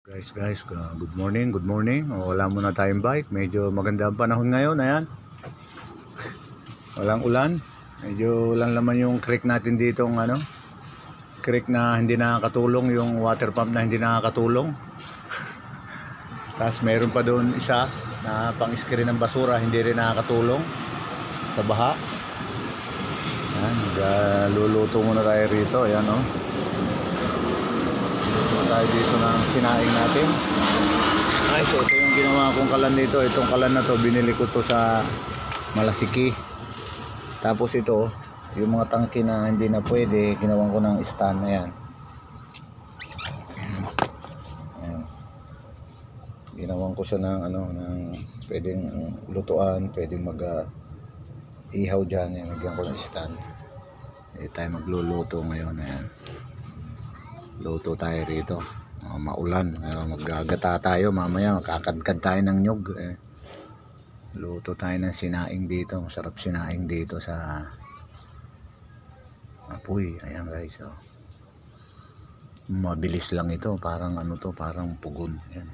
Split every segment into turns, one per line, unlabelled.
Guys, good morning, good morning. Wala muna tayong bike. Medyo maganda ang panahon ngayon, ayan. Walang ulan. Medyo lang naman yung creek natin dito, creek na hindi nakakatulong, yung water pump na hindi nakakatulong. Tapos meron pa doon isa na pang-screen ng basura, hindi rin nakakatulong sa baha. Ayan, luluto muna tayo rito, ayan tayo dito ng sinaing natin. Ay, so ito yung ginawa kong kalan dito. Itong kalan na to, binili ko to sa Malasiki. Tapos ito, yung mga tangke na hindi na pwede, ginawan ko ng stand. Ayan. Ayan. Ginawan ko siya ng ng pwedeng lutuan, pwedeng ihaw dyan. Ayan, nagyan ko ng stand. Hindi tayo magluluto ngayon. Ayan. Luto tayo rito. Maulan. Maggagata tayo mamaya. Makakadkad tayo ng nyug. Luto tayo ng sinaing dito. Masarap sinaing dito sa apoy. Ayan guys. Mabilis lang ito. Parang parang pugon. Ayan.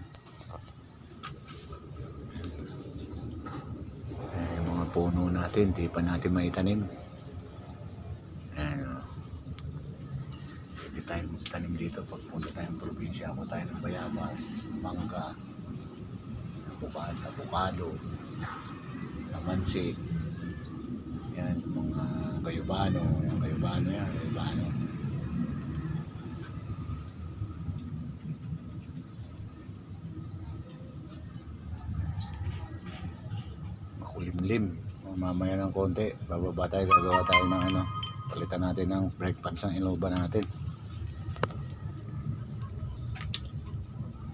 Yung mga puno natin, di pa natin maitanim. Ayan. Hindi tayo magtanim dito pag punta tayong probinsya. Ako tayo ng bayabas, mangga, avocado, lamansi, yan, mga gayubano. Yung gayubano yan, gayubano. Makulimlim. Mamaya ng konti, bababa tayo, gagawa tayo ng palitan natin ng brake pads ng inuban natin.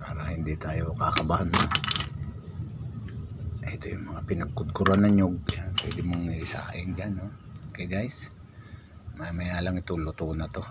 Para hindi tayo kakabahan na. Ito yung mga pinagkudkuran ng nyug. Pwede mong isaing dyan. Okay guys, mamaya lang ito luto na to.